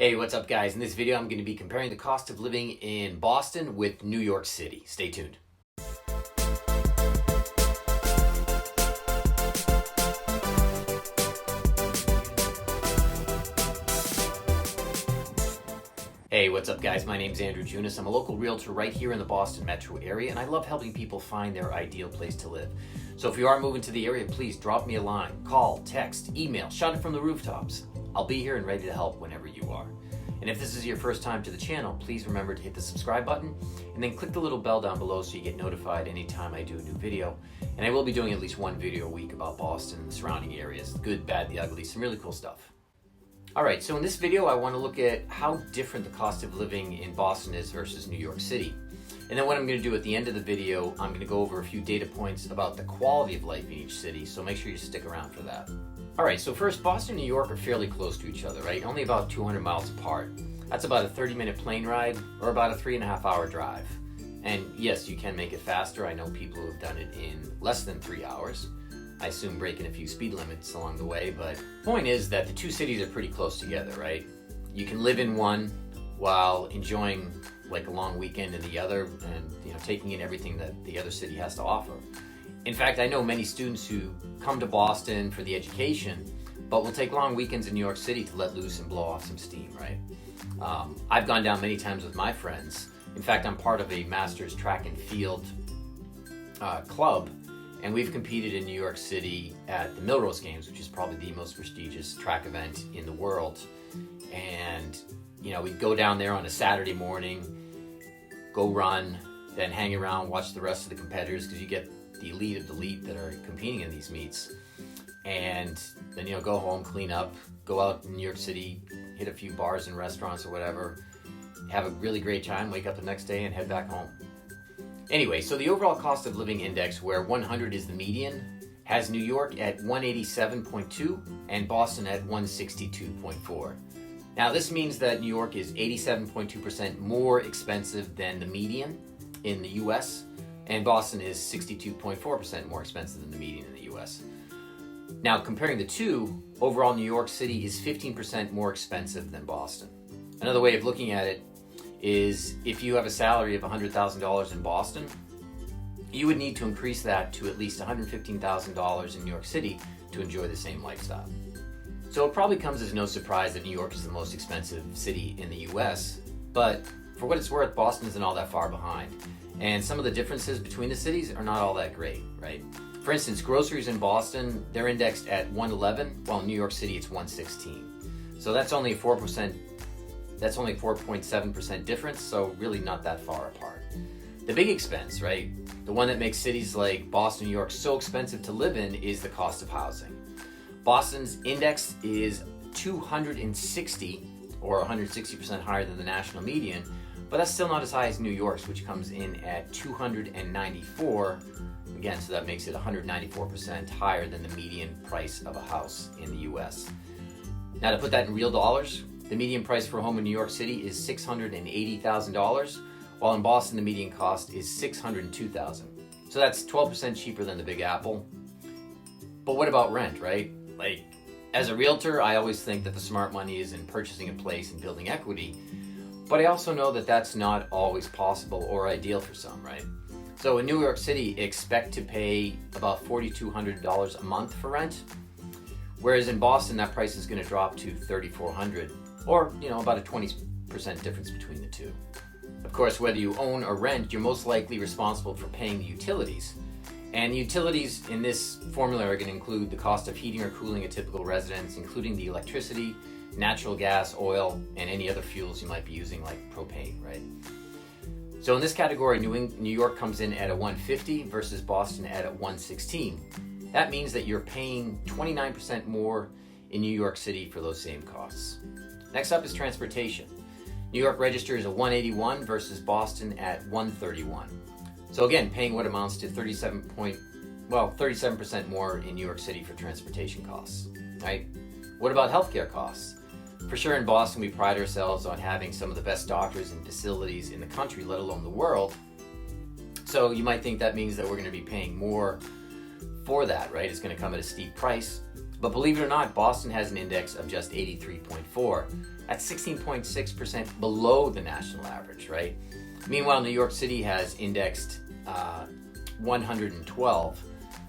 Hey, what's up guys? In this video, I'm going to be comparing the cost of living in Boston with New York City. Stay tuned. Hey, what's up guys? My name's Andrew Junas. I'm a local realtor right here in the Boston metro area, and I love helping people find their ideal place to live. So if you are moving to the area, please drop me a line, call, text, email, shout it from the rooftops. I'll be here and ready to help whenever you are. And if this is your first time to the channel, please remember to hit the subscribe button and then click the little bell down below so you get notified anytime I do a new video. And I will be doing at least one video a week about Boston and the surrounding areas, the good, bad, the ugly, some really cool stuff. Alright, so in this video I want to look at how different the cost of living in Boston is versus New York City. And then what I'm going to do at the end of the video, I'm going to go over a few data points about the quality of life in each city, so make sure you stick around for that. Alright, so first, Boston and New York are fairly close to each other, right? Only about 200 miles apart. That's about a 30-minute plane ride or about a 3.5-hour drive. And yes, you can make it faster. I know people who have done it in less than 3 hours. I assume breaking a few speed limits along the way, but the point is that the two cities are pretty close together, right? You can live in one while enjoying like a long weekend in the other and taking in everything that the other city has to offer. In fact, I know many students who come to Boston for the education, but will take long weekends in New York City to let loose and blow off some steam, right? I've gone down many times with my friends. In fact, I'm part of a master's track and field club, and we've competed in New York City at the Millrose Games, which is probably the most prestigious track event in the world. And we'd go down there on a Saturday morning, go run, then hang around, watch the rest of the competitors, because you get the elite of the elite that are competing in these meets. And then go home, clean up, go out in New York City, hit a few bars and restaurants or whatever, have a really great time, wake up the next day and head back home. Anyway, so the overall cost of living index, where 100 is the median, has New York at 187.2 and Boston at 162.4. Now this means that New York is 87.2% more expensive than the median in the US, and Boston is 62.4% more expensive than the median in the US. Now, comparing the two, overall New York City is 15% more expensive than Boston. Another way of looking at it is if you have a salary of $100,000 in Boston, you would need to increase that to at least $115,000 in New York City to enjoy the same lifestyle. So it probably comes as no surprise that New York is the most expensive city in the US, but for what it's worth, Boston isn't all that far behind. And some of the differences between the cities are not all that great, right? For instance, groceries in Boston, they're indexed at 111, while in New York City it's 116. So that's only 4.7% difference, so really not that far apart. The big expense, right? The one that makes cities like Boston, New York so expensive to live in is the cost of housing. Boston's index is 260, or 160% higher than the national median, but that's still not as high as New York's, which comes in at 294. Again, so that makes it 194% higher than the median price of a house in the US. Now to put that in real dollars, the median price for a home in New York City is $680,000, while in Boston the median cost is $602,000. So that's 12% cheaper than the Big Apple. But what about rent, right? Like, as a realtor, I always think that the smart money is in purchasing a place and building equity, but I also know that that's not always possible or ideal for some, right? So in New York City, expect to pay about $4,200 a month for rent, whereas in Boston, that price is going to drop to $3,400, or about a 20% difference between the two. Of course, whether you own or rent, you're most likely responsible for paying the utilities. And the utilities in this formula are going to include the cost of heating or cooling a typical residence, including the electricity, natural gas, oil, and any other fuels you might be using like propane, right? So in this category, New York comes in at a 150 versus Boston at a 116. That means that you're paying 29% more in New York City for those same costs. Next up is transportation. New York registers a 181 versus Boston at 131. So again, paying what amounts to 37% more in New York City for transportation costs, right? What about healthcare costs? For sure in Boston, we pride ourselves on having some of the best doctors and facilities in the country, let alone the world. So you might think that means that we're going to be paying more for that, right? It's going to come at a steep price. But believe it or not, Boston has an index of just 83.4. That's 16.6% below the national average, right? Meanwhile, New York City has indexed 112.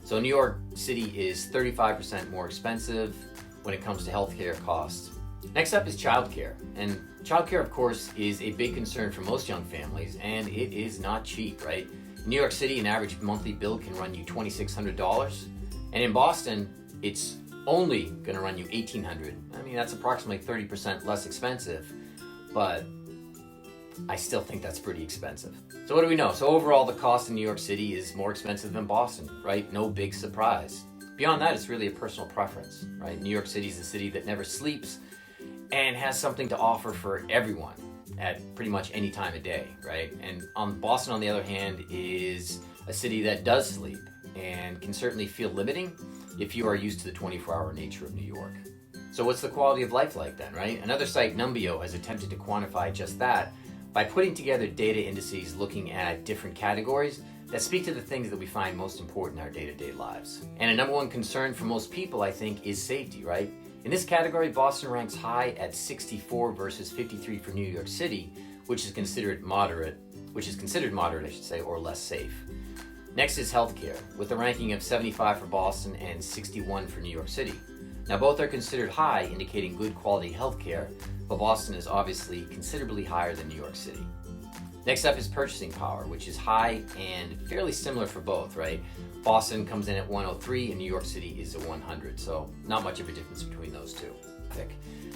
So New York City is 35% more expensive when it comes to healthcare costs. Next up is childcare. And childcare, of course, is a big concern for most young families, and it is not cheap, right? In New York City, an average monthly bill can run you $2,600. And in Boston, it's only going to run you $1,800. I mean, that's approximately 30% less expensive, but I still think that's pretty expensive. So what do we know? So overall, the cost in New York City is more expensive than Boston, right? No big surprise. Beyond that, it's really a personal preference, right? New York City is a city that never sleeps and has something to offer for everyone at pretty much any time of day, right? And Boston, on the other hand, is a city that does sleep and can certainly feel limiting if you are used to the 24-hour nature of New York. So what's the quality of life like then, right? Another site, Numbeo, has attempted to quantify just that by putting together data indices looking at different categories that speak to the things that we find most important in our day-to-day lives. And a number one concern for most people, I think, is safety, right? In this category, Boston ranks high at 64 versus 53 for New York City, which is considered moderate, I should say, or less safe. Next is healthcare, with a ranking of 75 for Boston and 61 for New York City. Now, both are considered high, indicating good quality healthcare, but Boston is obviously considerably higher than New York City. Next up is purchasing power, which is high and fairly similar for both, right? Boston comes in at 103 and New York City is at 100, so not much of a difference between those two.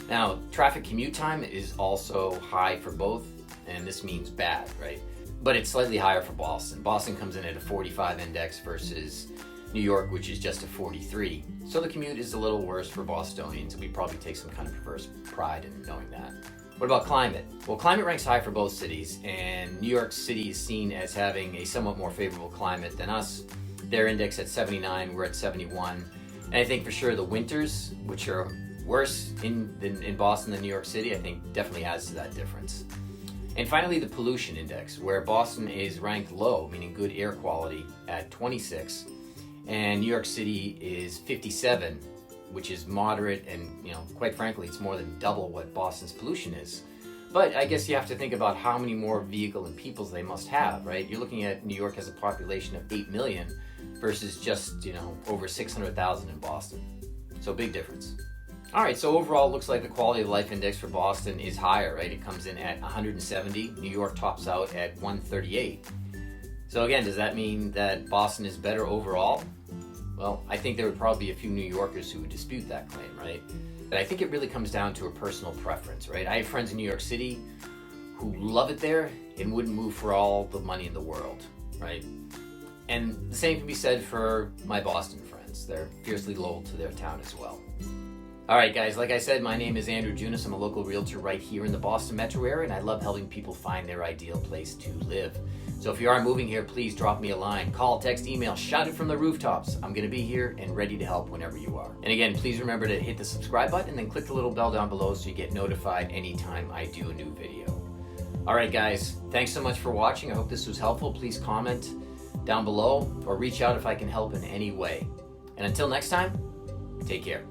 Now, traffic commute time is also high for both, and this means bad, right? But it's slightly higher for Boston. Boston comes in at a 45 index versus New York, which is just a 43. So the commute is a little worse for Bostonians, and we probably take some kind of perverse pride in knowing that. What about climate? Well, climate ranks high for both cities, and New York City is seen as having a somewhat more favorable climate than us. Their index at 79, we're at 71. And I think for sure the winters, which are worse in Boston than New York City, I think definitely adds to that difference. And finally, the pollution index, where Boston is ranked low, meaning good air quality, at 26, and New York City is 57, which is moderate, and quite frankly, it's more than double what Boston's pollution is. But I guess you have to think about how many more vehicle and peoples they must have, right? You're looking at New York has a population of 8 million versus just, over 600,000 in Boston. So big difference. All right, so overall, it looks like the quality of life index for Boston is higher, right? It comes in at 170. New York tops out at 138. So again, does that mean that Boston is better overall? Well, I think there would probably be a few New Yorkers who would dispute that claim, right? But I think it really comes down to a personal preference, right? I have friends in New York City who love it there and wouldn't move for all the money in the world, right? And the same can be said for my Boston friends. They're fiercely loyal to their town as well. All right, guys, like I said, my name is Andrew Junas. I'm a local realtor right here in the Boston metro area, and I love helping people find their ideal place to live. So if you are moving here, please drop me a line, call, text, email, shout it from the rooftops. I'm going to be here and ready to help whenever you are. And again, please remember to hit the subscribe button and then click the little bell down below so you get notified anytime I do a new video. All right, guys, thanks so much for watching. I hope this was helpful. Please comment down below or reach out if I can help in any way. And until next time, take care.